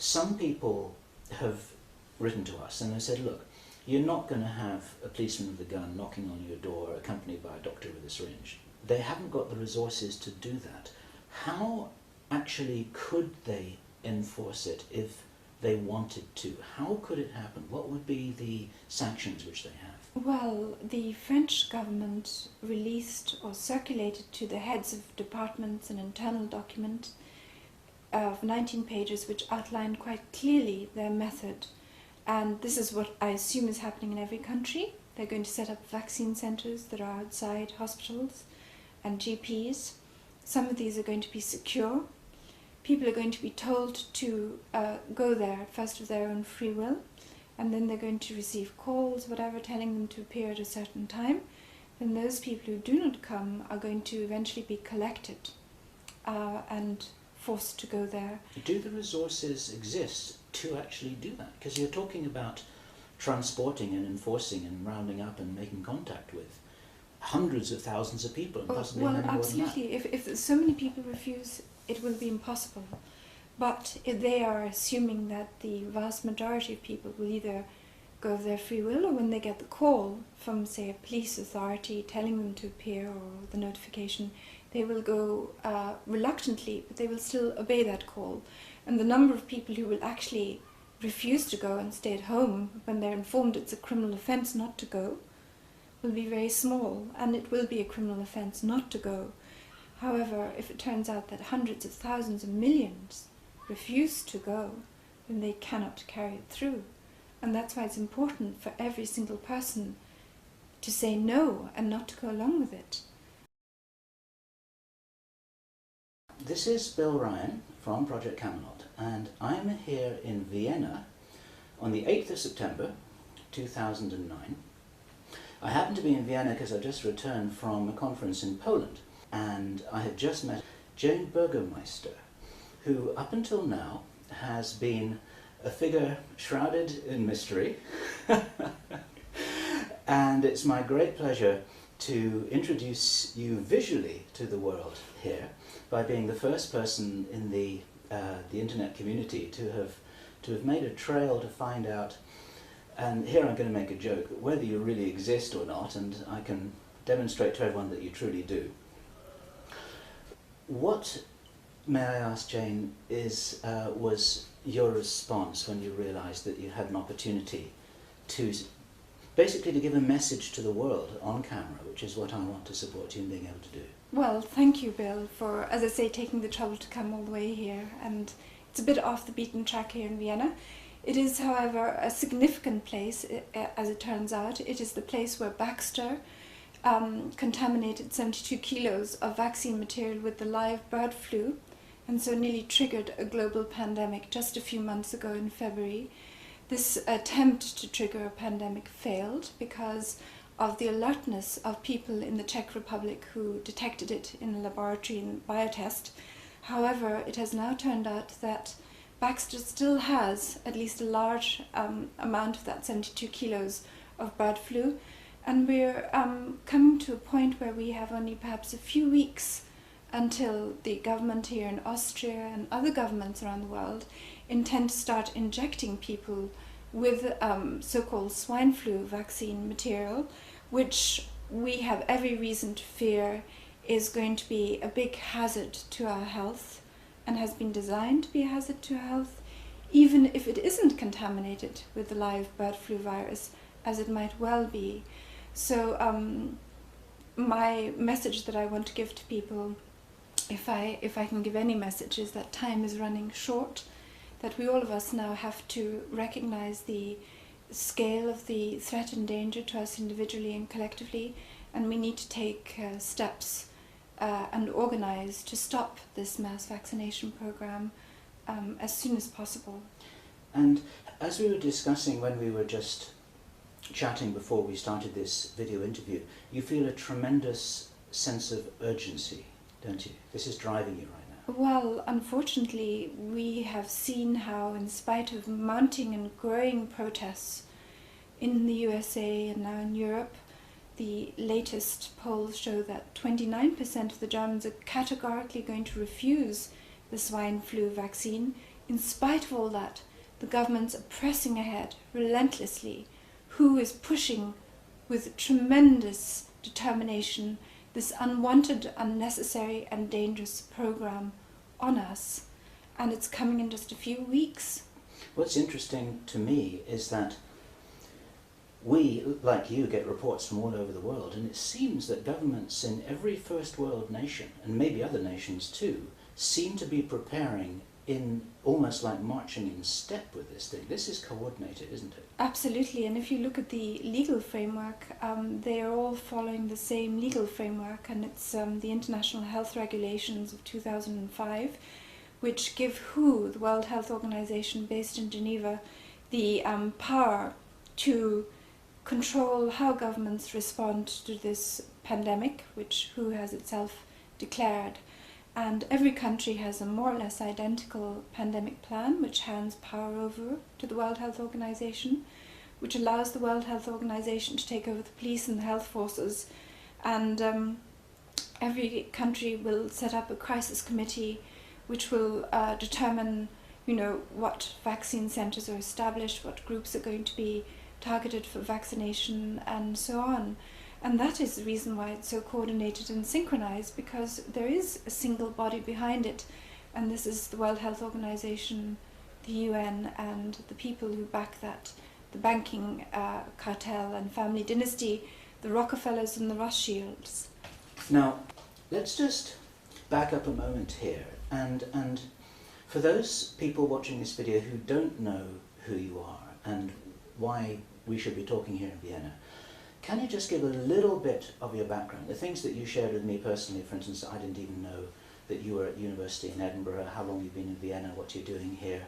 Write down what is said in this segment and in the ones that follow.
Some people have written to us and they said, look, you're not going to have a policeman with a gun knocking on your door accompanied by a doctor with a syringe. They haven't got the resources to do that. How actually could they enforce it if they wanted to? How could it happen? What would be the sanctions which they have? Well, the French government released or circulated to the heads of departments an internal document of 19 pages which outlined quite clearly their method. And this is what I assume is happening in every country. They're going to set up vaccine centres that are outside hospitals and GPs. Some of these are going to be secure. People are going to be told to go there first of their own free will, and then they're going to receive calls, whatever, telling them to appear at a certain time. Then those people who do not come are going to eventually be collected and forced to go there. Do the resources exist to actually do that? Because you're talking about transporting and enforcing and rounding up and making contact with hundreds of thousands of people, and possibly many more than that. Absolutely. If so many people refuse, it will be impossible. But if they are assuming that the vast majority of people will either go of their free will, or when they get the call from, say, a police authority telling them to appear, or the notification, they will go reluctantly, but they will still obey that call. And the number of people who will actually refuse to go and stay at home when they're informed it's a criminal offence not to go will be very small, and it will be a criminal offence not to go. However, if it turns out that hundreds of thousands of millions refuse to go, then they cannot carry it through. And that's why it's important for every single person to say no and not to go along with it. This is Bill Ryan from Project Camelot, and I'm here in Vienna on the 8th of September 2009. I happen to be in Vienna because I just returned from a conference in Poland, and I have just met Jane Bürgermeister, who up until now has been a figure shrouded in mystery. And it's my great pleasure to introduce you visually to the world here by being the first person in the internet community to have made a trail to find out, and here I'm going to make a joke, whether you really exist or not, and I can demonstrate to everyone that you truly do. What, may I ask, Jane, was your response when you realised that you had an opportunity to basically to give a message to the world on camera, which is what I want to support you in being able to do? Well, thank you, Bill, for, as I say, taking the trouble to come all the way here. And it's a bit off the beaten track here in Vienna. It is, however, a significant place, as it turns out. It is the place where Baxter contaminated 72 kilos of vaccine material with the live bird flu, and so nearly triggered a global pandemic just a few months ago in February. This attempt to trigger a pandemic failed because of the alertness of people in the Czech Republic who detected it in a laboratory in biotest. However, it has now turned out that Baxter still has at least a large amount of that 72 kilos of bird flu, and we're coming to a point where we have only perhaps a few weeks until the government here in Austria and other governments around the world intend to start injecting people with so-called swine flu vaccine material, which we have every reason to fear is going to be a big hazard to our health and has been designed to be a hazard to our health, even if it isn't contaminated with the live bird flu virus, as it might well be. So my message that I want to give to people, if I can give any message, is that time is running short, that we all of us now have to recognize the scale of the threat and danger to us individually and collectively, and we need to take steps and organize to stop this mass vaccination program as soon as possible. And as we were discussing when we were just chatting before we started this video interview, you feel a tremendous sense of urgency, don't you? This is driving you right now. Well, unfortunately, we have seen how, in spite of mounting and growing protests in the USA and now in Europe, the latest polls show that 29% of the Germans are categorically going to refuse the swine flu vaccine. In spite of all that, the governments are pressing ahead relentlessly. WHO is pushing with tremendous determination this unwanted, unnecessary and dangerous program on us, and it's coming in just a few weeks. What's interesting to me is that we, like you, get reports from all over the world, and it seems that governments in every first world nation, and maybe other nations too, seem to be preparing in almost like marching in step with this thing. This is coordinated, isn't it? Absolutely, and if you look at the legal framework, they are all following the same legal framework, and it's the International Health Regulations of 2005, which give WHO, the World Health Organization based in Geneva, the power to control how governments respond to this pandemic, which WHO has itself declared. And every country has a more or less identical pandemic plan, which hands power over to the World Health Organization, which allows the World Health Organization to take over the police and the health forces. And every country will set up a crisis committee, which will determine, what vaccine centers are established, what groups are going to be targeted for vaccination, and so on. And that is the reason why it's so coordinated and synchronized, because there is a single body behind it, and this is the World Health Organization, the UN, and the people who back that, the banking cartel and family dynasty, the Rockefellers and the Rothschilds. Now, let's just back up a moment here, and for those people watching this video who don't know who you are and why we should be talking here in Vienna, can you just give a little bit of your background? The things that you shared with me personally, for instance, I didn't even know that you were at university in Edinburgh, how long you've been in Vienna, what you're doing here,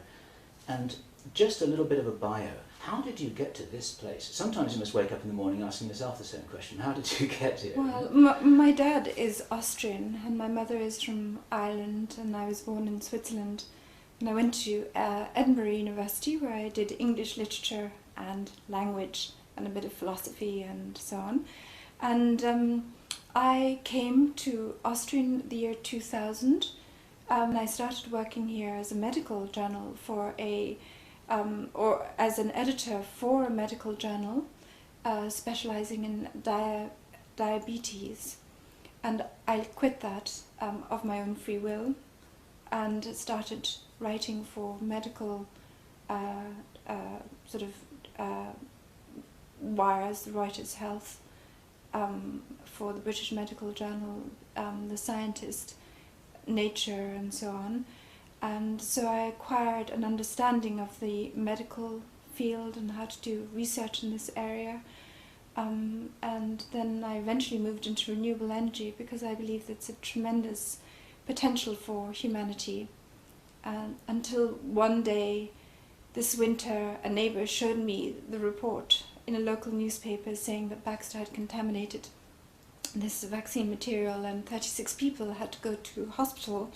and just a little bit of a bio. How did you get to this place? Sometimes you must wake up in the morning asking yourself the same question. How did you get here? Well, my dad is Austrian and my mother is from Ireland, and I was born in Switzerland. And I went to Edinburgh University, where I did English literature and language and a bit of philosophy and so on. And I came to Austria in the year 2000, and I started working here as a medical journal for or as an editor for a medical journal specializing in diabetes. And I quit that of my own free will and started writing for medical wires, Reuters Health, for the British Medical Journal, The Scientist, Nature, and so on. And so I acquired an understanding of the medical field and how to do research in this area. And then I eventually moved into renewable energy, because I believe that's a tremendous potential for humanity. Until one day, this winter, a neighbour showed me the report in a local newspaper saying that Baxter had contaminated this vaccine material, and 36 people had to go to hospital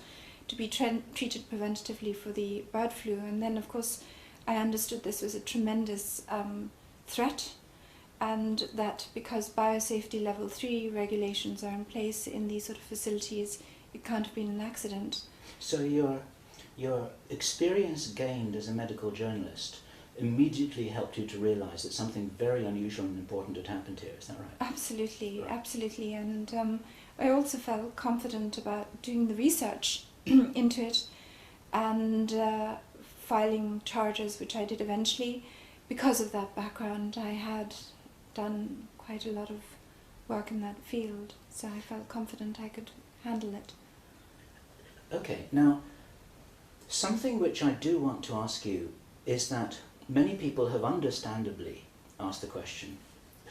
to be treated preventatively for the bird flu. And then, of course, I understood this was a tremendous threat, and that because biosafety level 3 regulations are in place in these sort of facilities, it can't have been an accident. So your experience gained as a medical journalist immediately helped you to realise that something very unusual and important had happened here. Is that right? Absolutely, Right. absolutely. And I also felt confident about doing the research into it and filing charges, which I did eventually. Because of that background, I had done quite a lot of work in that field, so I felt confident I could handle it. Okay, now, something which I do want to ask you is that many people have understandably asked the question,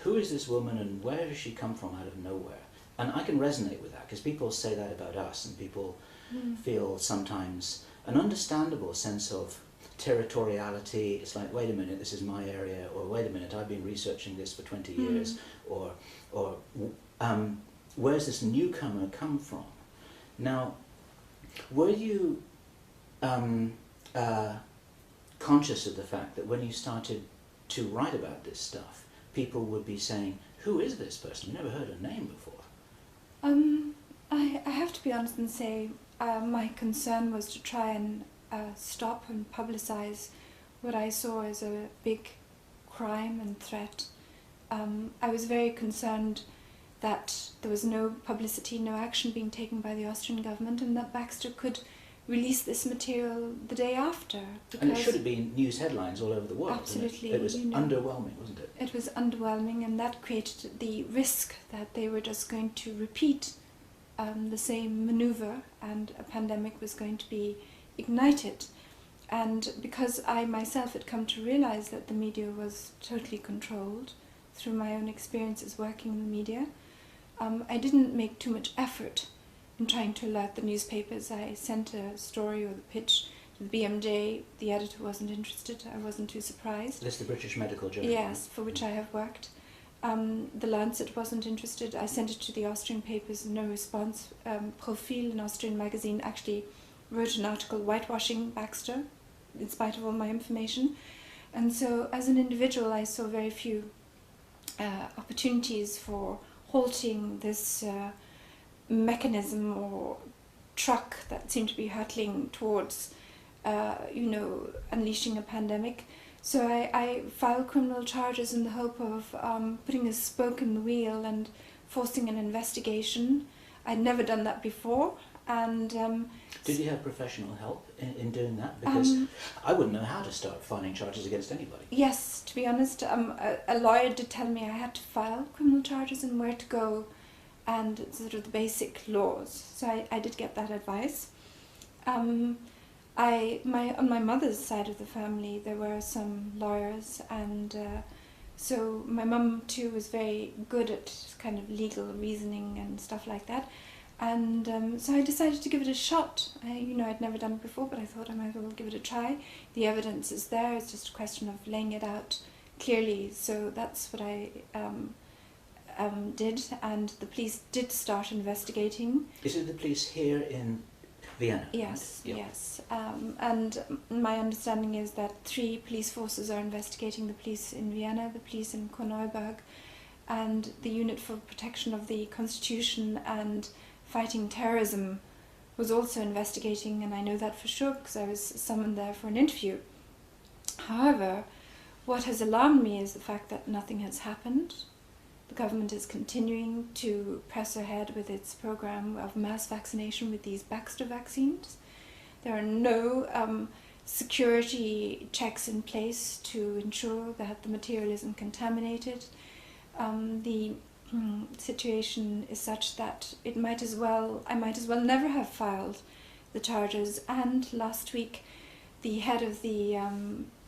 who is this woman and where does she come from out of nowhere? And I can resonate with that, because people say that about us, and people feel sometimes an understandable sense of territoriality. It's like, wait a minute, this is my area, or wait a minute, I've been researching this for 20 years, or where's this newcomer come from? Now, were you conscious of the fact that when you started to write about this stuff, people would be saying, who is this person? We've never heard her name before. I have to be honest and say my concern was to try and stop and publicise what I saw as a big crime and threat. I was very concerned that there was no publicity, no action being taken by the Austrian government, and that Baxter could release this material the day after. And it should have been news headlines all over the world. Absolutely. It was underwhelming, wasn't it? It was underwhelming, and that created the risk that they were just going to repeat the same maneuver and a pandemic was going to be ignited. And because I myself had come to realise that the media was totally controlled through my own experiences working in the media, I didn't make too much effort in trying to alert the newspapers. I sent a story or the pitch to the BMJ. The editor wasn't interested. I wasn't too surprised. That's the British Medical Journal. Yes, for which I have worked. The Lancet wasn't interested. I sent it to the Austrian papers, no response. Profil, an Austrian magazine, actually wrote an article whitewashing Baxter, in spite of all my information. And so, as an individual, I saw very few opportunities for halting this mechanism or truck that seemed to be hurtling towards, unleashing a pandemic. So I filed criminal charges in the hope of putting a spoke in the wheel and forcing an investigation. I'd never done that before. And did you have professional help in doing that? Because I wouldn't know how to start filing charges against anybody. Yes, to be honest, a lawyer did tell me I had to file criminal charges and where to go and sort of the basic laws. So I did get that advice. On my mother's side of the family, there were some lawyers, and so my mum too was very good at kind of legal reasoning and stuff like that. And so I decided to give it a shot. I'd never done it before, but I thought I might as well give it a try. The evidence is there, it's just a question of laying it out clearly. So that's what I did, and the police did start investigating. Is it the police here in Vienna? Yes, Yep. yes. And my understanding is that 3 police forces are investigating: the police in Vienna, the police in Korneuburg, and the Unit for Protection of the Constitution and Fighting Terrorism was also investigating, and I know that for sure because I was summoned there for an interview. However, what has alarmed me is the fact that nothing has happened. The government is continuing to press ahead with its program of mass vaccination with these Baxter vaccines. There are no security checks in place to ensure that the material isn't contaminated. The situation is such that I might as well never have filed the charges. And last week, the head of the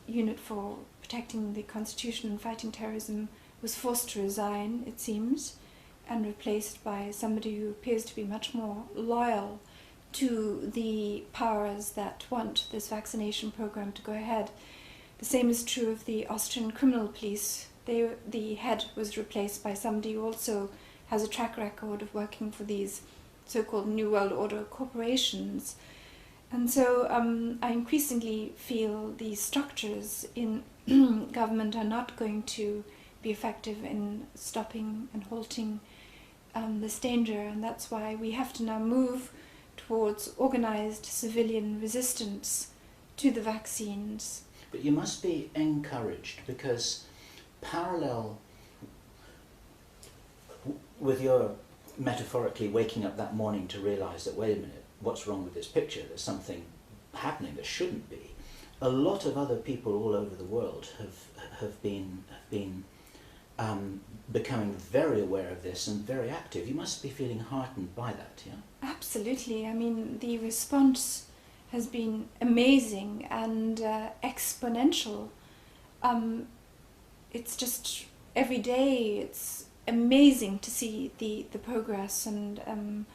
Unit for Protecting the Constitution and Fighting Terrorism was forced to resign, it seems, and replaced by somebody who appears to be much more loyal to the powers that want this vaccination program to go ahead. The same is true of the Austrian criminal police. The head was replaced by somebody who also has a track record of working for these so-called New World Order corporations. And so I increasingly feel the structures in government are not going to be effective in stopping and halting this danger, and that's why we have to now move towards organized civilian resistance to the vaccines. But you must be encouraged, because parallel with your metaphorically waking up that morning to realise that, wait a minute, what's wrong with this picture? There's something happening that shouldn't be. A lot of other people all over the world have been becoming very aware of this and very active. You must be feeling heartened by that, yeah? Absolutely. I mean, the response has been amazing and exponential. It's just every day it's amazing to see the progress, and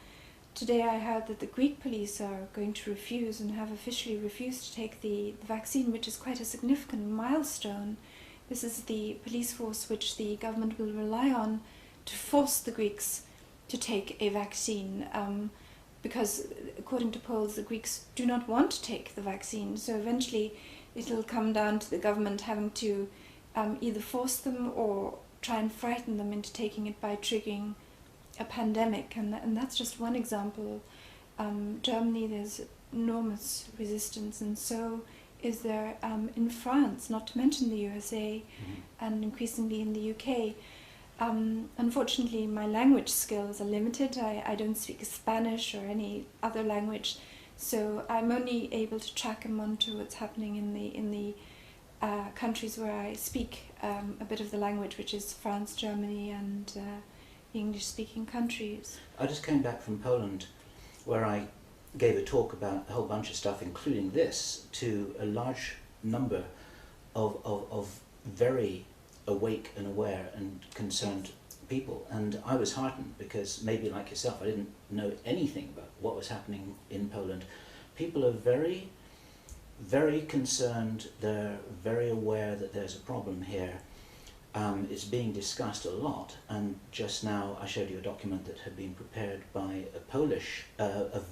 today I heard that the Greek police are going to refuse and have officially refused to take the vaccine, which is quite a significant milestone. This is the police force which the government will rely on to force the Greeks to take a vaccine, because according to polls the Greeks do not want to take the vaccine, so eventually it'll come down to the government having to either force them or try and frighten them into taking it by triggering a pandemic, and that's just one example. Germany, there's enormous resistance, and so is there in France, not to mention the USA, and increasingly in the UK. Unfortunately, my language skills are limited. I don't speak Spanish or any other language, so I'm only able to track and monitor what's happening in the countries where I speak a bit of the language, which is France, Germany, and English-speaking countries. I just came back from Poland, where I gave a talk about a whole bunch of stuff, including this, to a large number of very awake and aware and concerned people. And I was heartened, because maybe like yourself, I didn't know anything about what was happening in Poland. People are very, very concerned. They're very aware that there's a problem here. It's being discussed a lot, and just now I showed you a document that had been prepared by a Polish, a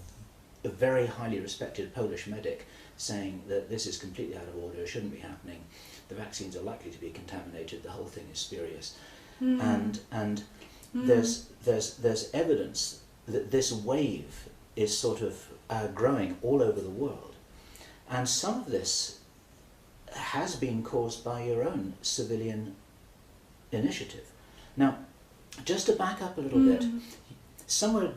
very highly respected Polish medic, saying that this is completely out of order, it shouldn't be happening, the vaccines are likely to be contaminated, the whole thing is spurious. And there's evidence that this wave is sort of growing all over the world, and some of this has been caused by your own civilian initiative. Now, just to back up a little bit, somewhere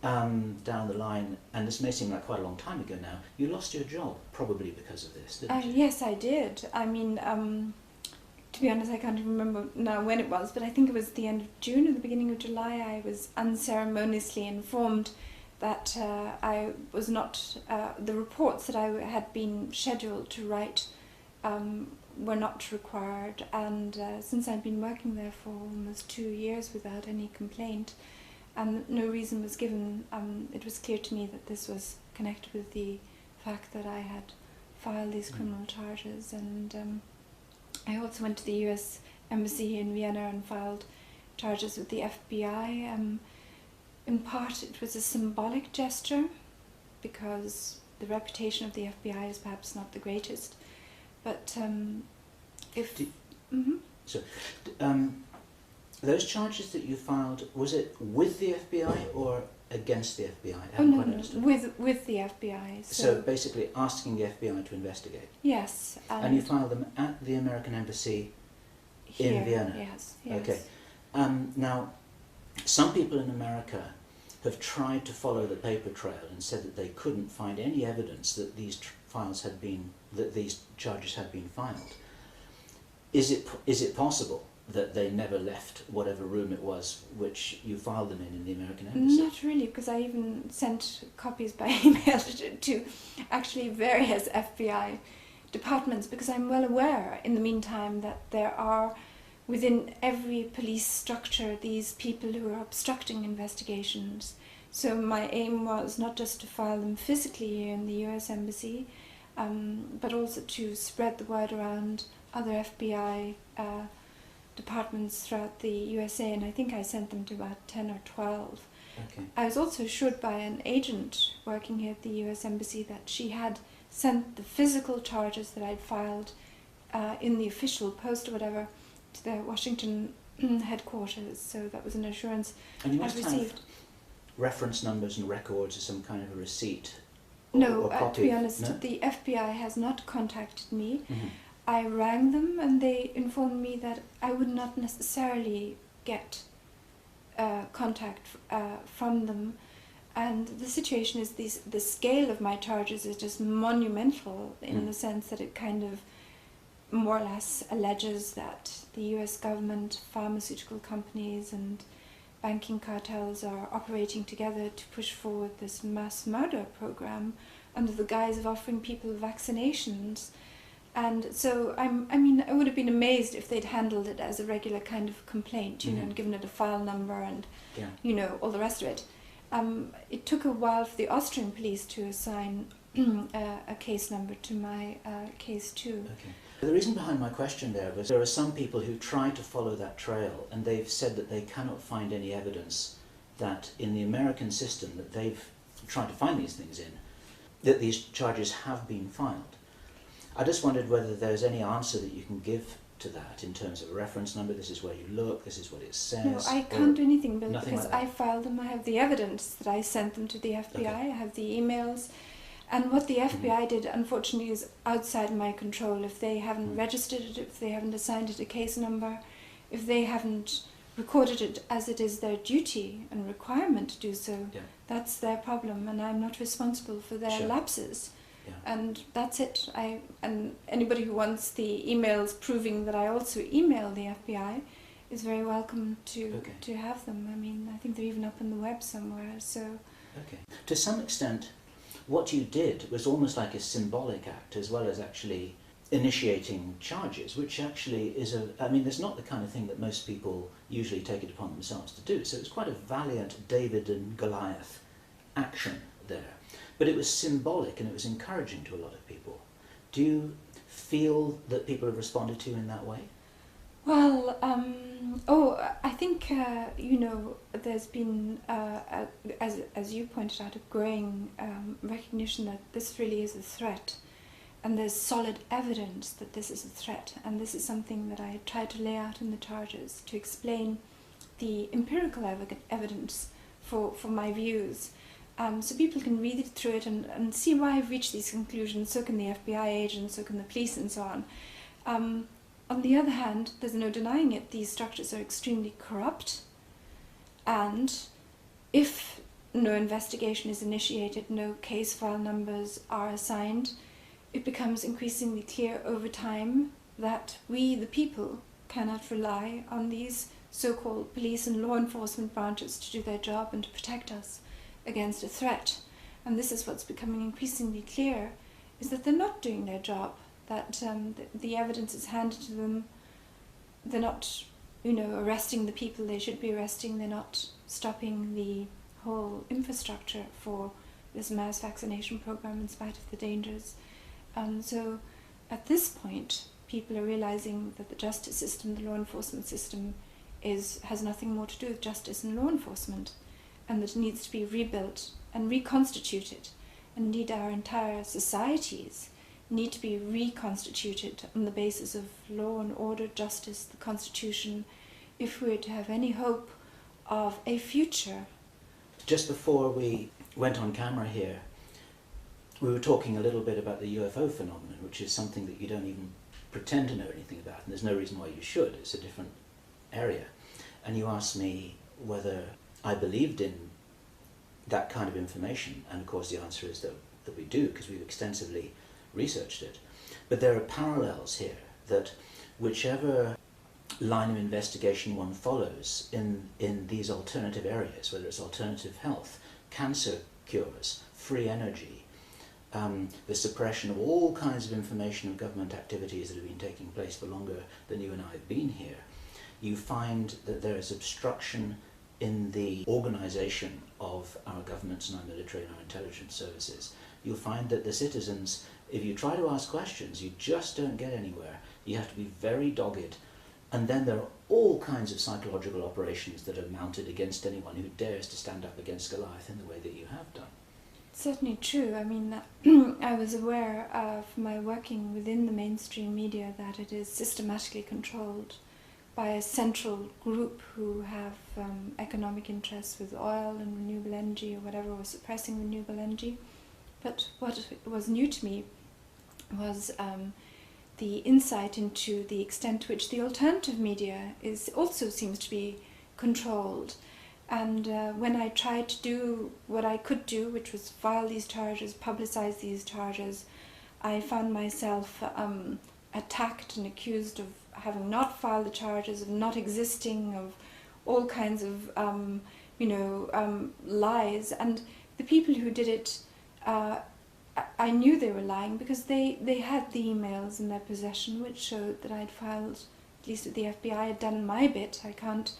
down the line, and this may seem like quite a long time ago now, you lost your job, probably because of this, didn't you? Yes, I did. I mean, to be honest, I can't even remember now when it was, but I think it was the end of June or the beginning of July. I was unceremoniously informed that I was not, the reports that I had been scheduled to write were not required, and since I'd been working there for almost 2 years without any complaint, and no reason was given, it was clear to me that this was connected with the fact that I had filed these criminal charges. And I also went to the US Embassy here in Vienna and filed charges with the FBI. In part it was a symbolic gesture, because the reputation of the FBI is perhaps not the greatest, but those charges that you filed, was it with the FBI or against the FBI? No, with the FBI. So basically asking the FBI to investigate? Yes. And you filed them at the American Embassy in Vienna? Yes. Okay. Now, some people in America have tried to follow the paper trail and said that they couldn't find any evidence that these these charges had been filed. Is it possible that they never left whatever room it was which you filed them in the American Embassy? Not really, because I even sent copies by email to actually various FBI departments, because I'm well aware in the meantime that there are within every police structure these people who are obstructing investigations. So my aim was not just to file them physically here in the US Embassy, but also to spread the word around other FBI departments throughout the USA, and I think I sent them to about 10 or 12. Okay. I was also assured by an agent working here at the US Embassy that she had sent the physical charges that I'd filed in the official post or whatever to the Washington headquarters, so that was an assurance And you I've must received. have reference numbers and records or some kind of a receipt No, or copy? to be honest, No? the FBI has not contacted me. Mhm. I rang them and they informed me that I would not necessarily get contact from them. And the situation is the scale of my charges is just monumental in the sense that it kind of more or less alleges that the US government, pharmaceutical companies and banking cartels are operating together to push forward this mass murder program under the guise of offering people vaccinations. And so I would have been amazed if they'd handled it as a regular kind of complaint, you know, and given it a file number and, you know, all the rest of it. It took a while for the Austrian police to assign a case number to my case too. Okay. The reason behind my question there was there are some people who try to follow that trail and they've said that they cannot find any evidence that in the American system that they've tried to find these things in, that these charges have been filed. I just wondered whether there's any answer that you can give to that in terms of a reference number, this is where you look, this is what it says. No, I can't do anything, Bill, nothing because like that. I filed them. I have the evidence that I sent them to the FBI. Okay. I have the emails. And what the FBI did, unfortunately, is outside my control. If they haven't registered it, if they haven't assigned it a case number, if they haven't recorded it as it is their duty and requirement to do so, that's their problem, and I'm not responsible for their lapses. And that's it. And anybody who wants the emails proving that I also email the FBI is very welcome to have them. I mean, I think they're even up on the web somewhere. So. Okay. To some extent, what you did was almost like a symbolic act as well as actually initiating charges, which actually is there's not the kind of thing that most people usually take it upon themselves to do. So it's quite a valiant David and Goliath action there. But it was symbolic and it was encouraging to a lot of people. Do you feel that people have responded to you in that way? Well, I think, there's been, as you pointed out, a growing recognition that this really is a threat. And there's solid evidence that this is a threat. And this is something that I tried to lay out in the charges to explain the empirical evidence for my views. So people can read through it and see why I've reached these conclusions. So can the FBI agents, so can the police and so on. On the other hand, there's no denying it, these structures are extremely corrupt, and if no investigation is initiated, no case file numbers are assigned, it becomes increasingly clear over time that we, the people, cannot rely on these so-called police and law enforcement branches to do their job and to protect us against a threat. And this is what's becoming increasingly clear, is that they're not doing their job, that the evidence is handed to them, they're not, arresting the people they should be arresting, they're not stopping the whole infrastructure for this mass vaccination program in spite of the dangers. So at this point, people are realizing that the justice system, the law enforcement system, has nothing more to do with justice and law enforcement, and that it needs to be rebuilt and reconstituted, and indeed our entire societies need to be reconstituted on the basis of law and order, justice, the Constitution, if we're to have any hope of a future. Just before we went on camera here, we were talking a little bit about the UFO phenomenon, which is something that you don't even pretend to know anything about, and there's no reason why you should. It's a different area. And you asked me whether I believed in that kind of information, and of course the answer is that we do, because we've extensively researched it. But there are parallels here, that whichever line of investigation one follows in these alternative areas, whether it's alternative health, cancer cures, free energy, the suppression of all kinds of information of government activities that have been taking place for longer than you and I have been here, you find that there is obstruction in the organisation of our governments and our military and our intelligence services. You'll find that the citizens, if you try to ask questions, you just don't get anywhere. You have to be very dogged. And then there are all kinds of psychological operations that are mounted against anyone who dares to stand up against Goliath in the way that you have done. Certainly true. I mean, I was aware of my working within the mainstream media that it is systematically controlled by a central group who have economic interests with oil and renewable energy or whatever, or suppressing renewable energy. But what was new to me was the insight into the extent to which the alternative media also seems to be controlled. And when I tried to do what I could do, which was file these charges, publicize these charges, I found myself attacked and accused of having not filed the charges, of not existing, of all kinds of lies. And the people who did it, I knew they were lying because they had the emails in their possession which showed that I'd filed, at least with the FBI, I'd done my bit. I can't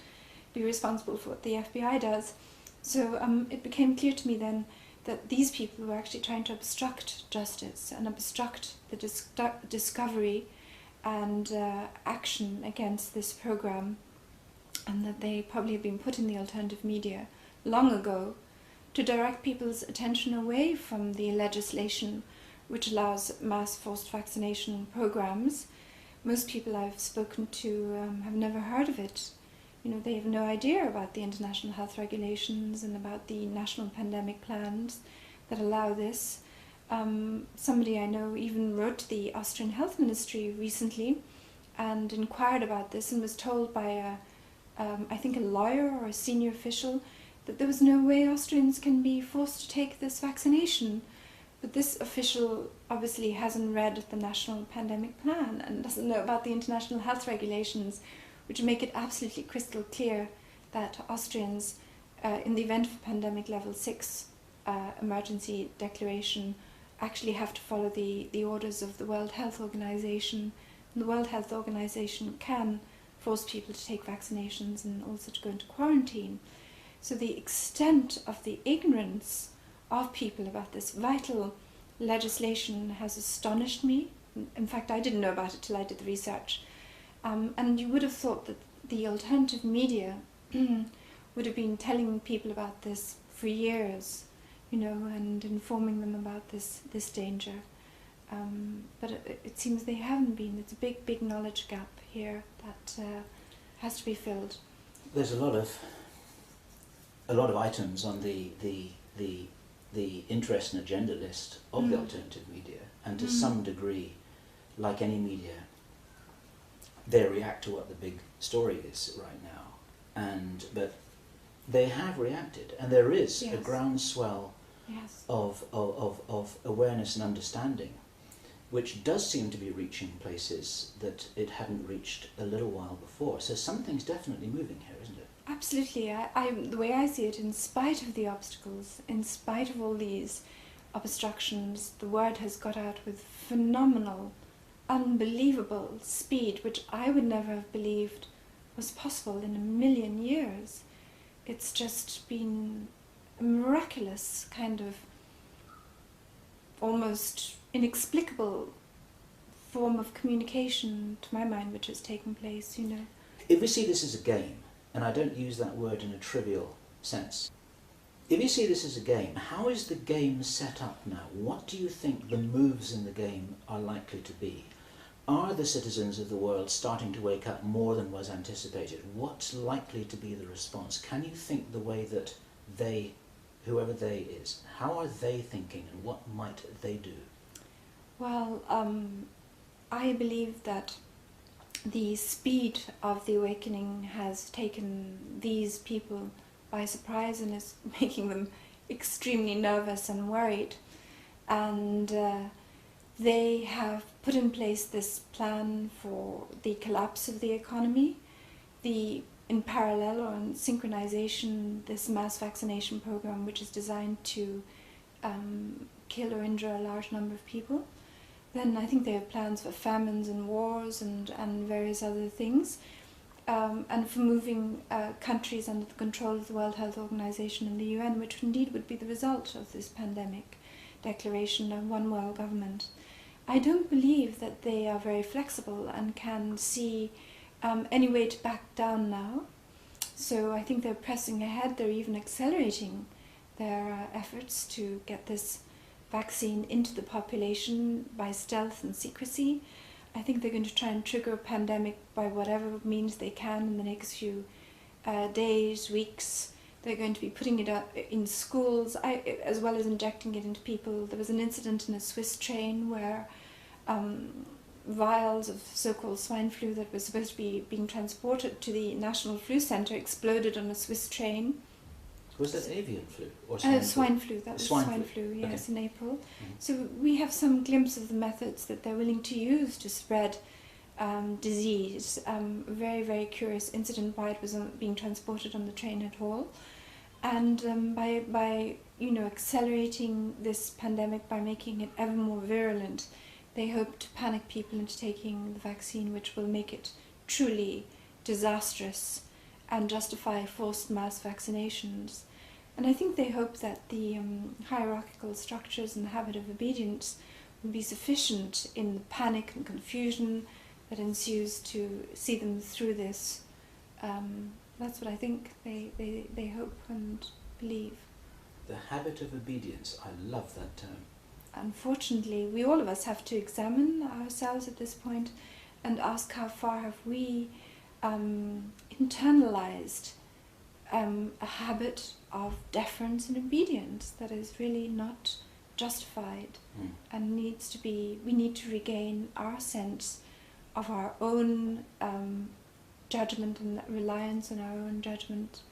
be responsible for what the FBI does. So it became clear to me then that these people were actually trying to obstruct justice and obstruct the discovery and action against this program, and that they probably have been put in the alternative media long ago to direct people's attention away from the legislation which allows mass forced vaccination programs. Most people I've spoken to have never heard of it. They have no idea about the international health regulations and about the national pandemic plans that allow this. Somebody I know even wrote to the Austrian health ministry recently and inquired about this, and was told by I think a lawyer or a senior official that there was no way Austrians can be forced to take this vaccination. But this official obviously hasn't read the national pandemic plan and doesn't know about the international health regulations, which make it absolutely crystal clear that Austrians, in the event of a pandemic level 6 emergency declaration, actually have to follow the orders of the World Health Organization. And the World Health Organization can force people to take vaccinations and also to go into quarantine. So the extent of the ignorance of people about this vital legislation has astonished me. In fact, I didn't know about it till I did the research. And you would have thought that the alternative media would have been telling people about this for years, and informing them about this danger. But it seems they haven't been. It's a big knowledge gap here that has to be filled. There's a lot of items on the interest and agenda list of the alternative media, and to some degree, like any media, they react to what the big story is right now, but they have reacted, and there is a groundswell of awareness and understanding, which does seem to be reaching places that it hadn't reached a little while before. So something's definitely moving here, isn't it? Absolutely. The way I see it, in spite of the obstacles, in spite of all these obstructions, the word has got out with phenomenal, unbelievable speed, which I would never have believed was possible in a million years. It's just been a miraculous kind of almost inexplicable form of communication, to my mind, which has taken place, If we see this as a game, and I don't use that word in a trivial sense, if you see this as a game, how is the game set up now? What do you think the moves in the game are likely to be? Are the citizens of the world starting to wake up more than was anticipated? What's likely to be the response? Can you think the way that they, whoever they is, how are they thinking, and what might they do? Well, I believe that the speed of the awakening has taken these people by surprise and is making them extremely nervous and worried. And they have put in place this plan for the collapse of the economy, in parallel or in synchronization, this mass vaccination program, which is designed to kill or injure a large number of people. Then I think they have plans for famines and wars and various other things, and for moving countries under the control of the World Health Organization and the UN, which indeed would be the result of this pandemic declaration of one world government. I don't believe that they are very flexible and can see any way to back down now. So I think they're pressing ahead. They're even accelerating their efforts to get this vaccine into the population by stealth and secrecy. I think they're going to try and trigger a pandemic by whatever means they can in the next few days, weeks. They're going to be putting it up in schools, as well as injecting it into people. There was an incident in a Swiss train where vials of so-called swine flu that was supposed to be being transported to the National Flu Centre exploded on a Swiss train. Was that avian flu or swine flu? That was swine flu, yes, okay. in April. So we have some glimpse of the methods that they're willing to use to spread disease. A very, very curious incident why it was being transported on the train at all. And by accelerating this pandemic, by making it ever more virulent, they hope to panic people into taking the vaccine, which will make it truly disastrous and justify forced mass vaccinations. And I think they hope that the hierarchical structures and the habit of obedience will be sufficient in the panic and confusion that ensues to see them through this. That's what I think they hope and believe. The habit of obedience, I love that term. Unfortunately, we all of us have to examine ourselves at this point and ask how far have we internalized a habit of deference and obedience that is really not justified and needs to be. We need to regain our sense of our own judgment and reliance on our own judgment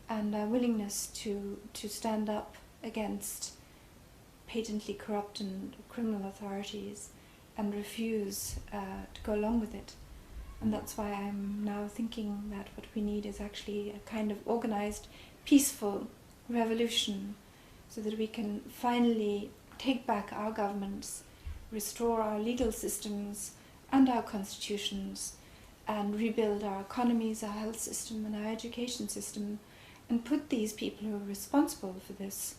and our willingness to stand up against patently corrupt and criminal authorities and refuse to go along with it. And that's why I'm now thinking that what we need is actually a kind of organized, peaceful revolution so that we can finally take back our governments, restore our legal systems and our constitutions, and rebuild our economies, our health system and our education system, and put these people who are responsible for this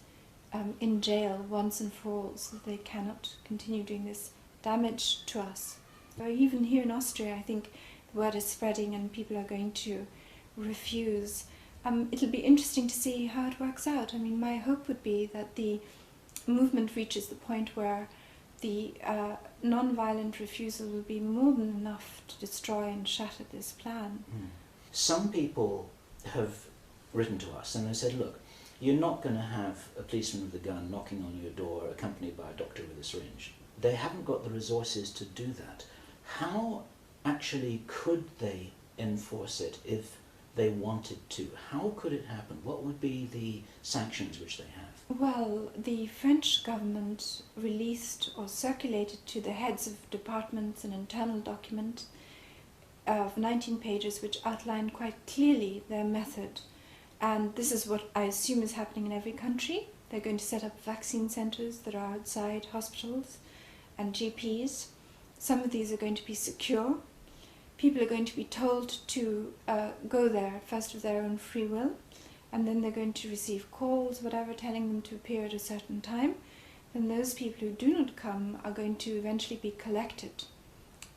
in jail once and for all, so that they cannot continue doing this damage to us. Even here in Austria, I think the word is spreading and people are going to refuse. It'll be interesting to see how it works out. I mean, my hope would be that the movement reaches the point where the non-violent refusal will be more than enough to destroy and shatter this plan. Some people have written to us and they said, look, you're not going to have a policeman with a gun knocking on your door accompanied by a doctor with a syringe. They haven't got the resources to do that. How actually could they enforce it if they wanted to? How could it happen? What would be the sanctions which they have? Well, the French government released or circulated to the heads of departments an internal document of 19 pages which outlined quite clearly their method. And this is what I assume is happening in every country. They're going to set up vaccine centres that are outside hospitals and GPs. Some of these are going to be secure. People are going to be told to go there first of their own free will, and then they're going to receive calls, whatever, telling them to appear at a certain time. Then those people who do not come are going to eventually be collected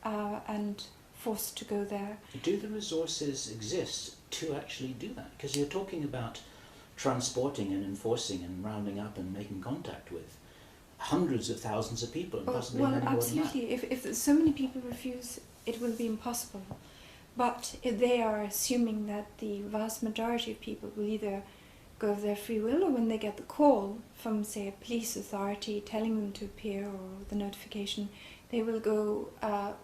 and forced to go there. Do the resources exist to actually do that? Because you're talking about transporting and enforcing and rounding up and making contact with hundreds of thousands of people and possibly many more than that. Absolutely. If so many people refuse, it will be impossible. But they are assuming that the vast majority of people will either go of their free will, or when they get the call from, say, a police authority telling them to appear, or the notification, they will go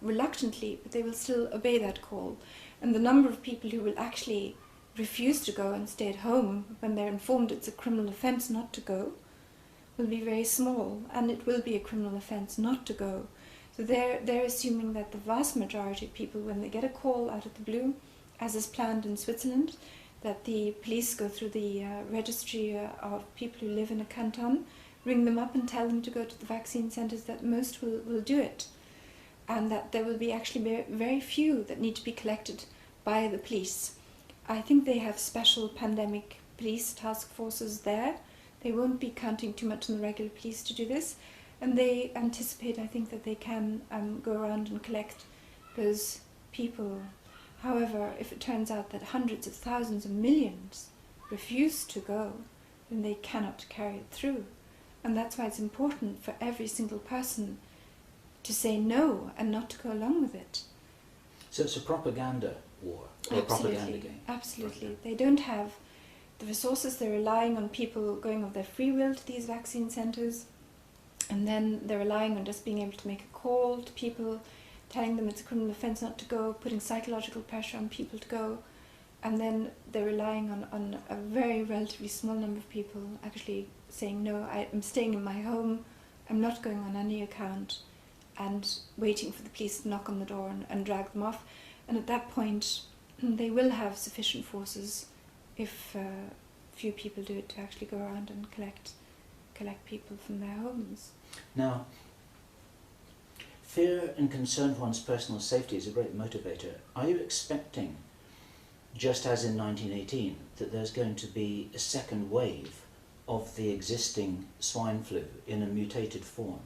reluctantly, but they will still obey that call. And the number of people who will actually refuse to go and stay at home when they're informed it's a criminal offence not to go will be very small, and it will be a criminal offence not to go. So they're assuming that the vast majority of people, when they get a call out of the blue, as is planned in Switzerland, that the police go through the registry of people who live in a canton, ring them up and tell them to go to the vaccine centres, that most will do it. And that there will be actually very few that need to be collected by the police. I think they have special pandemic police task forces there. They won't be counting too much on the regular police to do this. And they anticipate, I think, that they can go around and collect those people. However, if it turns out that hundreds of thousands of millions refuse to go, then they cannot carry it through. And that's why it's important for every single person to say no and not to go along with it. So it's a propaganda war, or a propaganda game. Absolutely. They don't have the resources. They're relying on people going of their free will to these vaccine centres, and then they're relying on just being able to make a call to people, telling them it's a criminal offence not to go, putting psychological pressure on people to go, and then they're relying on a very relatively small number of people actually saying, no, I'm staying in my home, I'm not going on any account, and waiting for the police to knock on the door and drag them off. And at that point, they will have sufficient forces, if few people do it, to actually go around and collect people from their homes. Now, fear and concern for one's personal safety is a great motivator. Are you expecting, just as in 1918, that there's going to be a second wave of the existing swine flu in a mutated form,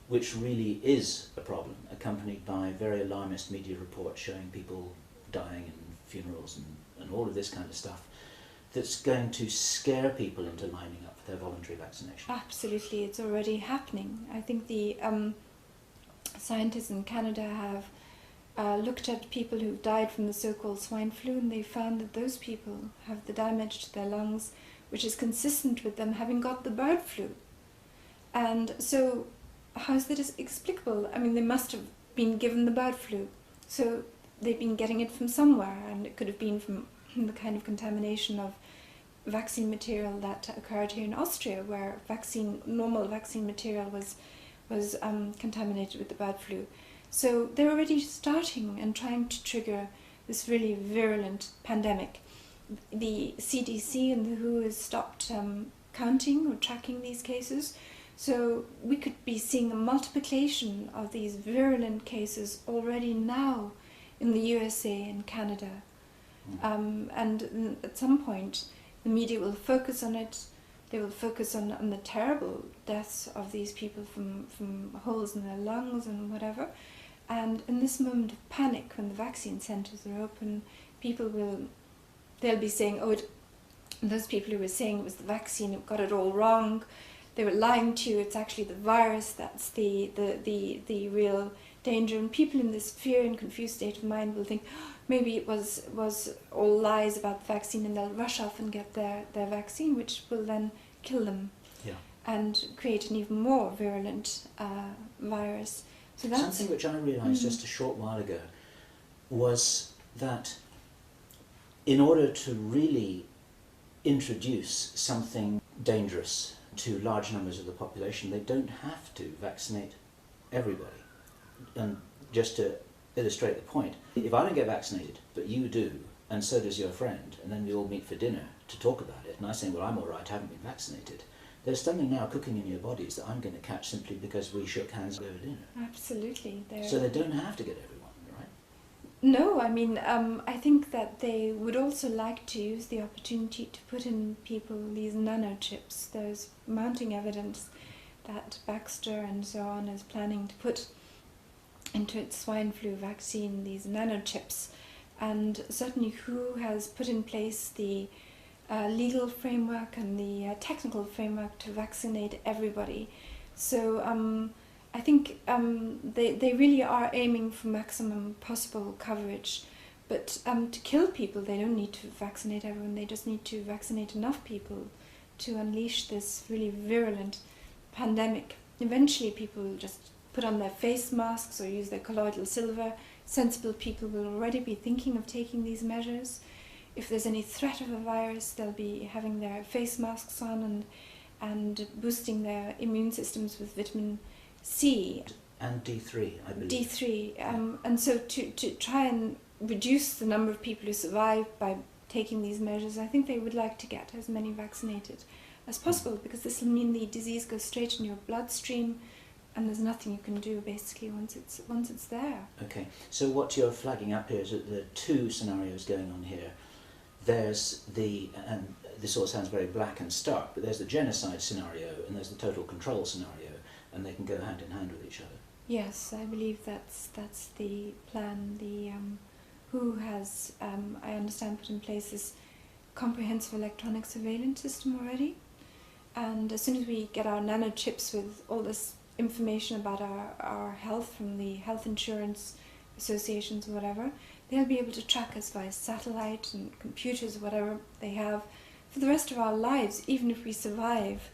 which really is a problem, accompanied by very alarmist media reports showing people dying in funerals and all of this kind of stuff, that's going to scare people into lining up for their voluntary vaccination? Absolutely, it's already happening. I think the scientists in Canada have looked at people who've died from the so-called swine flu, and they found that those people have the damage to their lungs, which is consistent with them having got the bird flu. And so, how is that explicable? I mean, they must have been given the bird flu, so they've been getting it from somewhere, and it could have been from the kind of contamination of vaccine material that occurred here in Austria, where normal vaccine material was contaminated with the bird flu. So they're already starting and trying to trigger this really virulent pandemic. The CDC and the WHO has stopped counting or tracking these cases, so we could be seeing a multiplication of these virulent cases already now in the USA and Canada. And at some point the media will focus on it. They will focus on the terrible deaths of these people from holes in their lungs and whatever. And in this moment of panic, when the vaccine centres are open, they'll be saying, those people who were saying it was the vaccine, it got it all wrong, they were lying to you, it's actually the virus that's the real danger. And people in this fear and confused state of mind will think, maybe it was all lies about the vaccine, and they'll rush off and get their vaccine, which will then kill them. Yeah. And create an even more virulent virus. So that's something which I realised just a short while ago was that in order to really introduce something dangerous to large numbers of the population, they don't have to vaccinate everybody. And just to illustrate the point, if I don't get vaccinated, but you do, and so does your friend, and then we all meet for dinner to talk about it, and I say, well, I'm all right, I haven't been vaccinated, there's something now cooking in your bodies that I'm going to catch simply because we shook hands over dinner. Absolutely. So they don't have to get everyone, right? No, I mean, I think that they would also like to use the opportunity to put in people these nanochips. There's mounting evidence that Baxter and so on is planning to put into its swine flu vaccine these nanochips, and certainly WHO has put in place the legal framework and the technical framework to vaccinate everybody. So I think they really are aiming for maximum possible coverage, but to kill people they don't need to vaccinate everyone, they just need to vaccinate enough people to unleash this really virulent pandemic. Eventually people will just put on their face masks or use their colloidal silver. Sensible people will already be thinking of taking these measures. If there's any threat of a virus, they'll be having their face masks on and boosting their immune systems with vitamin C. And D3, I believe. D3. And so to try and reduce the number of people who survive by taking these measures, I think they would like to get as many vaccinated as possible, because this will mean the disease goes straight in your bloodstream, and there's nothing you can do basically once it's there. Okay, so what you're flagging up here is that there are two scenarios going on here. There's and this all sounds very black and stark, but there's the genocide scenario and there's the total control scenario, and they can go hand in hand with each other. Yes, I believe that's the plan. The WHO has, I understand, put in place this comprehensive electronic surveillance system already, and as soon as we get our nanochips with all this information about our health from the health insurance associations or whatever, they'll be able to track us via satellite and computers or whatever they have for the rest of our lives, even if we survive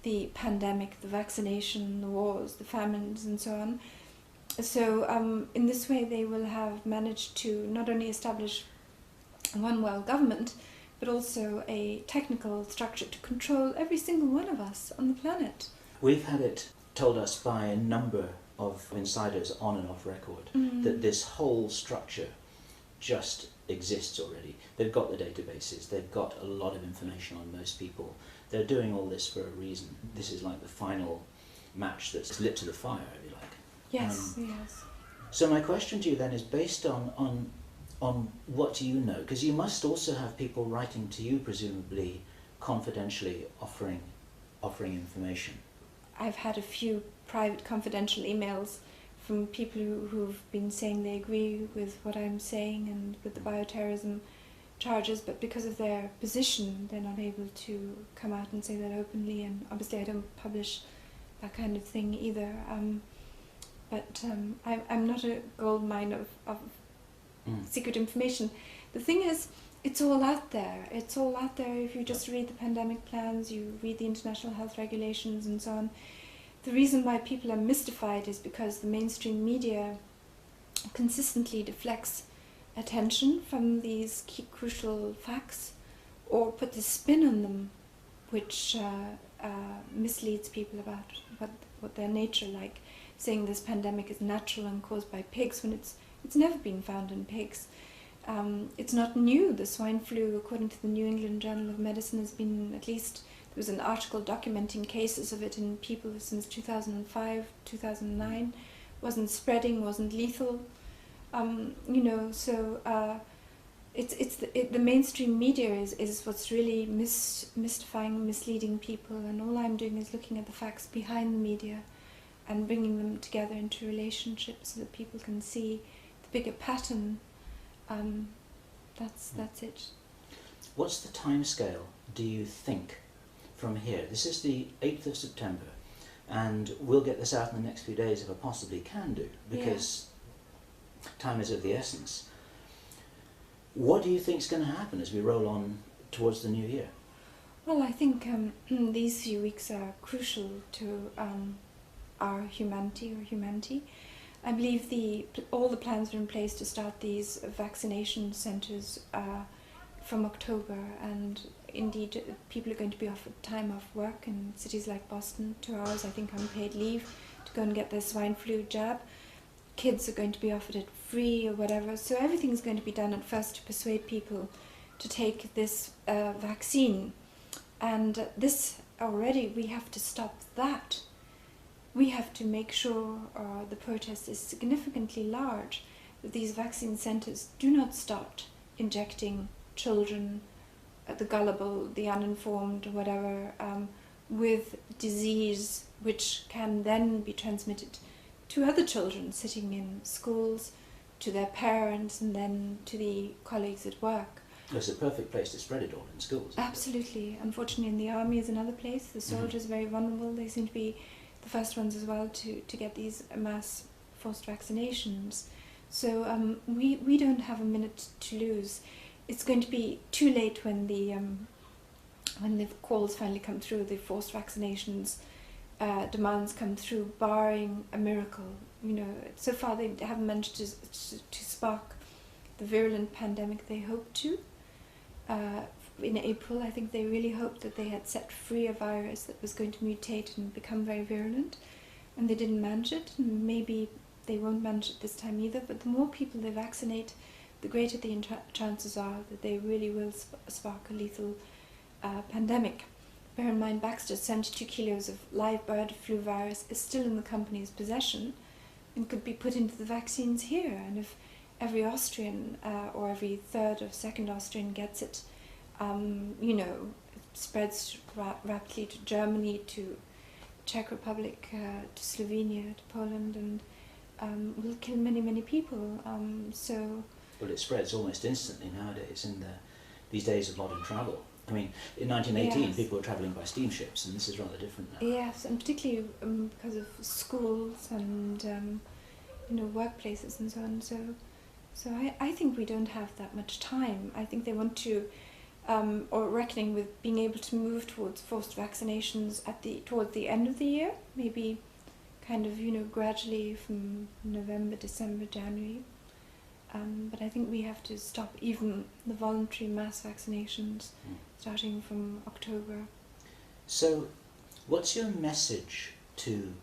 the pandemic, the vaccination, the wars, the famines, and so on. So in this way, they will have managed to not only establish one world government, but also a technical structure to control every single one of us on the planet. We've had it told us by a number of insiders on and off record that this whole structure just exists already. They've got the databases, they've got a lot of information on most people. They're doing all this for a reason. This is like the final match that's lit to the fire, if you like. Yes, yes. So my question to you then is based on what you know, because you must also have people writing to you, presumably confidentially offering information. I've had a few private confidential emails from people who've been saying they agree with what I'm saying and with the bioterrorism charges, but because of their position, they're not able to come out and say that openly, and obviously I don't publish that kind of thing either. But I'm not a gold mine of secret information. The thing is, it's all out there. It's all out there if you just read the pandemic plans, you read the international health regulations and so on. The reason why people are mystified is because the mainstream media consistently deflects attention from these key crucial facts or put a spin on them which misleads people about what their nature like, saying this pandemic is natural and caused by pigs when it's never been found in pigs. It's not new. The swine flu, according to the New England Journal of Medicine, has been there was an article documenting cases of it in people since 2005, 2009. Wasn't spreading, wasn't lethal. It's the mainstream media is what's really mystifying, misleading people, and all I'm doing is looking at the facts behind the media and bringing them together into relationships so that people can see the bigger pattern. That's it. What's the time scale, do you think, from here? This is the 8th of September, and we'll get this out in the next few days if I possibly can do, because time is of the essence. What do you think is going to happen as we roll on towards the new year? Well, I think these few weeks are crucial to our humanity. I believe all the plans are in place to start these vaccination centres from October, and indeed people are going to be offered time off work in cities like Boston, 2 hours, I think, unpaid leave to go and get their swine flu jab. Kids are going to be offered it free or whatever, so everything's going to be done at first to persuade people to take this vaccine. And this already, we have to stop that. We have to make sure the protest is significantly large, that these vaccine centres do not start injecting children, the gullible, the uninformed, whatever, with disease which can then be transmitted to other children sitting in schools, to their parents, and then to the colleagues at work. It's a perfect place to spread it all in schools. Absolutely. Unfortunately, in the army is another place. The soldiers are very vulnerable. They seem to be the first ones as well to get these mass forced vaccinations. So we don't have a minute to lose. It's going to be too late when the calls finally come through, the forced vaccinations demands come through, barring a miracle. So far they haven't managed to spark the virulent pandemic they hoped to. In April, I think they really hoped that they had set free a virus that was going to mutate and become very virulent, and they didn't manage it, and maybe they won't manage it this time either. But the more people they vaccinate, the greater the chances are that they really will spark a lethal pandemic. Bear in mind, Baxter, 72 kilos of live bird flu virus is still in the company's possession and could be put into the vaccines here. And if every Austrian or every third or second Austrian gets it, it spreads rapidly to Germany, to Czech Republic, to Slovenia, to Poland, and will kill many, many people. Well, it spreads almost instantly nowadays in these days of modern travel. I mean, in 1918, people were travelling by steamships, and this is rather different now. Yes, and particularly because of schools and workplaces and so on. So I think we don't have that much time. I think they want to or reckoning with being able to move towards forced vaccinations towards the end of the year, maybe kind of, gradually from November, December, January. But I think we have to stop even the voluntary mass vaccinations starting from October. So, what's your message to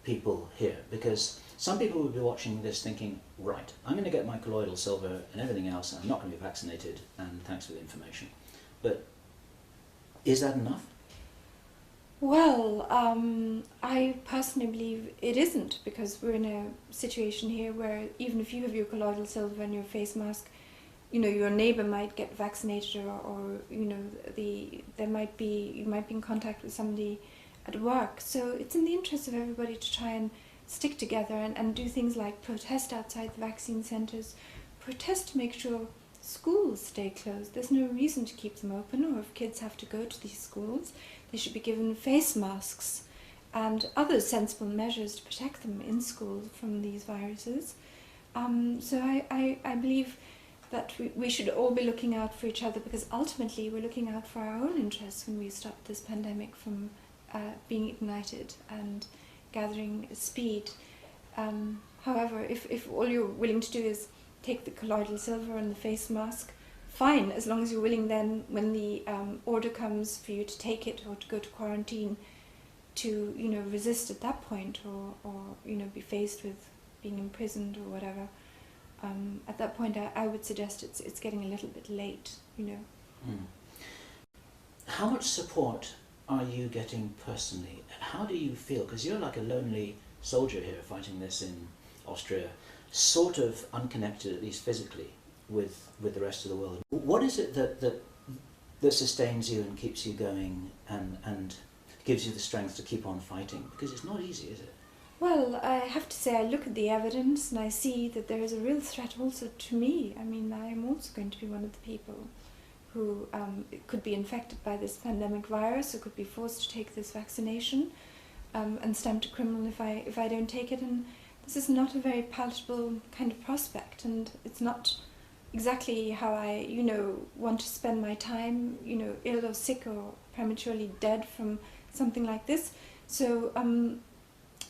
people here? Because some people will be watching this thinking, right, I'm going to get my colloidal silver and everything else, and I'm not going to be vaccinated, and thanks for the information. But is that enough? Well, I personally believe it isn't, because we're in a situation here where even if you have your colloidal silver and your face mask, your neighbour might get vaccinated, or you might be in contact with somebody at work. So it's in the interest of everybody to try and stick together and do things like protest outside the vaccine centres, protest to make sure schools stay closed. There's no reason to keep them open, or if kids have to go to these schools, they should be given face masks and other sensible measures to protect them in school from these viruses. So I believe that we should all be looking out for each other, because ultimately we're looking out for our own interests when we stop this pandemic from being ignited and gathering speed. However, if all you're willing to do is take the colloidal silver and the face mask, fine, as long as you're willing then, when the order comes for you to take it or to go to quarantine, to resist at that point, or be faced with being imprisoned or whatever. At that point, I would suggest it's getting a little bit late. How much support are you getting personally? How do you feel? Because you're like a lonely soldier here fighting this in Austria, sort of unconnected, at least physically, with the rest of the world. What is it that sustains you and keeps you going and gives you the strength to keep on fighting? Because it's not easy, is it? Well, I have to say, I look at the evidence and I see that there is a real threat also to me. I mean, I am also going to be one of the people who could be infected by this pandemic virus, or could be forced to take this vaccination, and stamped a criminal if I don't take it. And this is not a very palatable kind of prospect, and it's not exactly how I, want to spend my time, ill or sick or prematurely dead from something like this. So I'm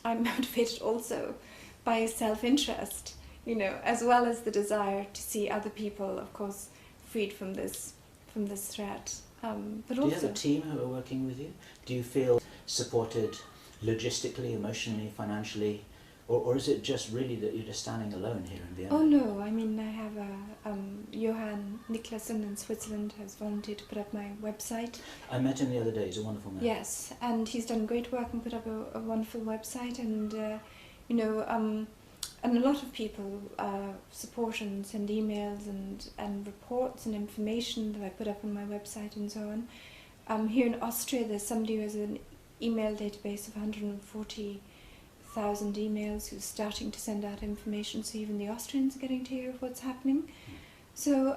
motivated also by self-interest, as well as the desire to see other people, of course, freed from this threat. But do also, you have a team who are working with you? Do you feel supported logistically, emotionally, financially? Or is it just really that you're just standing alone here in Vienna? Oh no, I mean, I have Johan Niklasen in Switzerland has volunteered to put up my website. I met him the other day, he's a wonderful man. Yes, and he's done great work and put up a wonderful website, and and a lot of people support and send emails and reports and information that I put up on my website and so on. Here in Austria, there's somebody who has an email database of 140,000 emails, who's starting to send out information, so even the Austrians are getting to hear of what's happening. So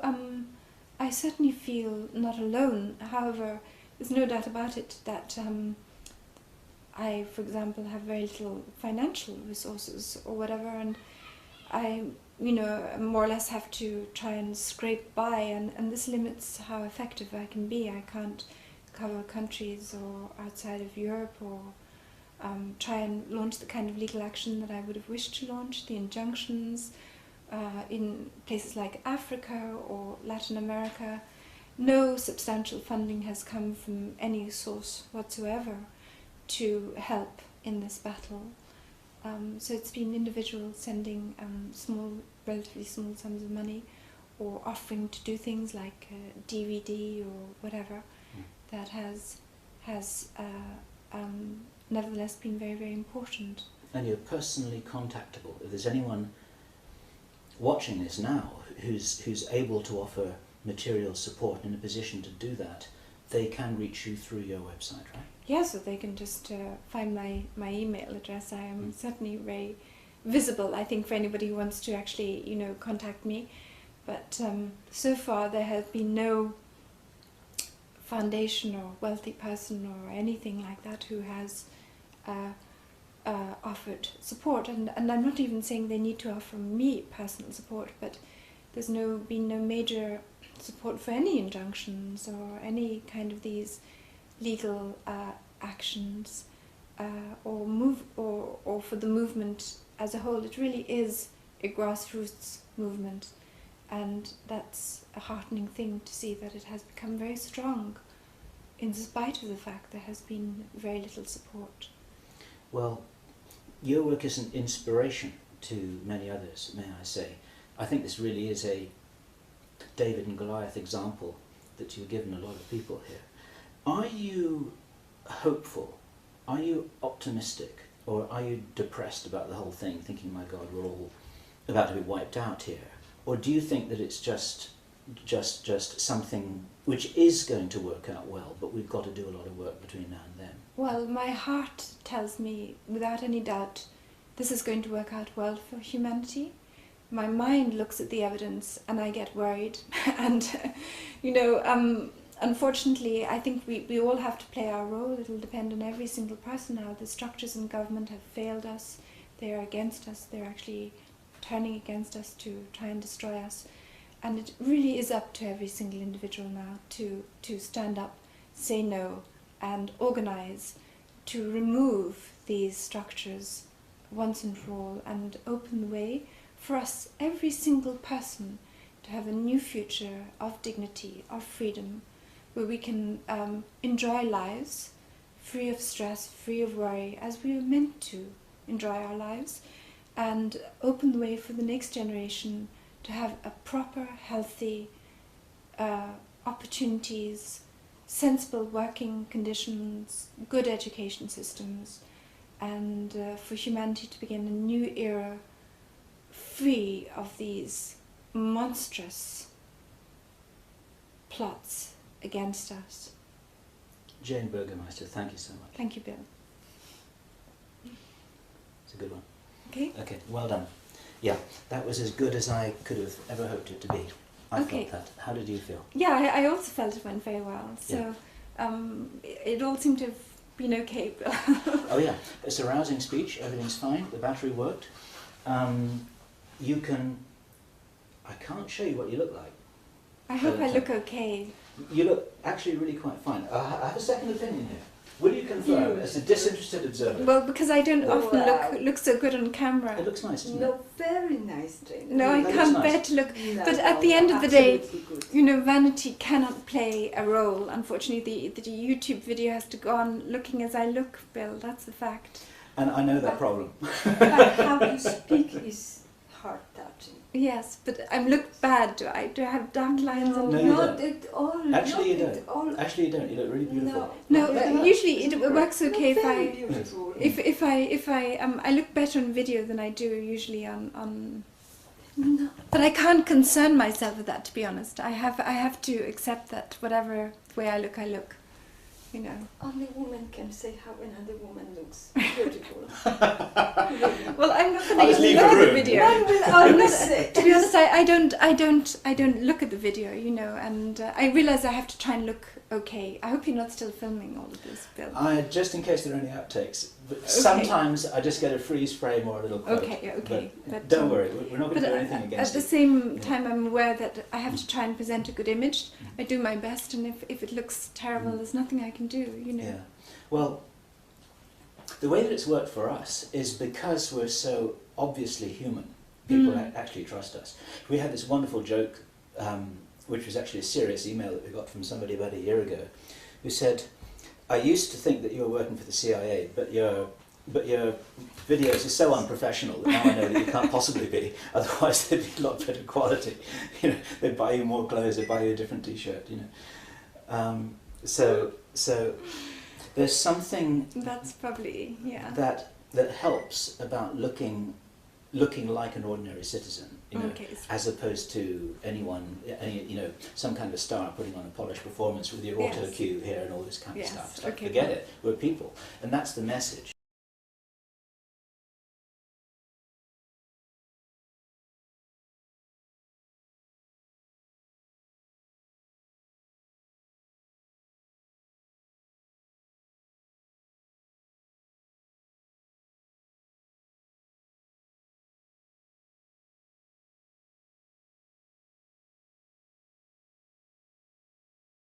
I certainly feel not alone. However, there's no doubt about it that I, for example, have very little financial resources or whatever, and I, more or less have to try and scrape by, and this limits how effective I can be. I can't cover countries or outside of Europe, or try and launch the kind of legal action that I would have wished to launch, the injunctions in places like Africa or Latin America. No substantial funding has come from any source whatsoever to help in this battle. So it's been individuals sending relatively small sums of money, or offering to do things like DVD or whatever, that has nevertheless been very, very important. And you're personally contactable. If there's anyone watching this now who's able to offer material support, in a position to do that, they can reach you through your website, right? Yeah, so they can just find my email address. I am certainly very visible, I think, for anybody who wants to actually, contact me. But so far there has been no foundation or wealthy person or anything like that who has offered support. And I'm not even saying they need to offer me personal support, but there's been no major support for any injunctions or any kind of these legal actions or for the movement as a whole. It really is a grassroots movement, and that's a heartening thing to see that it has become very strong in spite of the fact there has been very little support. Well, your work is an inspiration to many others, may I say. I think this really is a David and Goliath example that you've given a lot of people here. Are you hopeful? Are you optimistic? Or are you depressed about the whole thing, thinking, my God, we're all about to be wiped out here? Or do you think that it's just something which is going to work out well, but we've got to do a lot of work between now and then? Well, my heart tells me, without any doubt, this is going to work out well for humanity. My mind looks at the evidence and I get worried. And, unfortunately, I think we all have to play our role. It will depend on every single person now. The structures in government have failed us. They are against us. They're actually turning against us to try and destroy us. And it really is up to every single individual now to stand up, say no, and organize to remove these structures once and for all and open the way for us, every single person, to have a new future of dignity, of freedom, where we can enjoy lives free of stress, free of worry, as we are meant to enjoy our lives, and open the way for the next generation to have a proper, healthy opportunities, sensible working conditions, good education systems, and for humanity to begin a new era free of these monstrous plots against us. Jane Bürgermeister, thank you so much. Thank you, Bill. It's a good one. Okay. Okay, well done. Yeah, that was as good as I could have ever hoped it to be. I Okay. felt that. How did you feel? Yeah, I also felt it went very well. So it all seemed to have been okay, Bill. Oh yeah, it's a rousing speech, everything's fine, the battery worked. You can... I can't show you what you look like. I hope I look okay. You look actually really quite fine. I have a second opinion here. Will you confirm, as a disinterested observer? Well, because I don't often Wow. look so good on camera. It looks nice, doesn't it? No, very nice, Jane. No, I That can't looks nice. bear to look. No, But at no, the end of the day, absolutely good. vanity cannot play a role. Unfortunately, the YouTube video has to go on looking as I look, Bill. That's the fact. And I know that problem. But how you speak is heart-touching. Yes, but I look bad. Do I have dark lines No, and... No, you not don't. at all. Actually, you not at all. don't. Actually, you don't. You look really beautiful. No, no, usually it works okay no, if very I... beautiful. If I look better on video than I do usually on. No. But I can't concern myself with that, to be honest. I have to accept that whatever way I look, Only woman can say how another woman looks beautiful. Well, I'm not I'll going just to leave look the at the room. video. One will always say. To be honest, I don't look at the video, and I realise I have to try and look okay. I hope you're not still filming all of this, Bill. Just in case there are any outtakes. But sometimes I just get a freeze frame or a little quote. Okay. But don't worry, we're not going But to do anything at against the it. same time, I'm aware that I have to try and present a good image. I do my best, and if it looks terrible, there's nothing I can do, Yeah. Well, the way that it's worked for us is because we're so obviously human. People actually trust us. We had this wonderful joke, which was actually a serious email that we got from somebody about a year ago, who said, I used to think that you were working for the CIA, but your videos are so unprofessional that now I know that you can't possibly be, otherwise they'd be a lot better quality. They'd buy you more clothes, they'd buy you a different t-shirt, So there's something That's probably, yeah. that helps about looking like an ordinary citizen, Okay. as opposed to some kind of star putting on a polished performance with your auto Yes. cue here and all this kind of Yes, stuff. It's like, okay. forget it, we're people. And that's the message.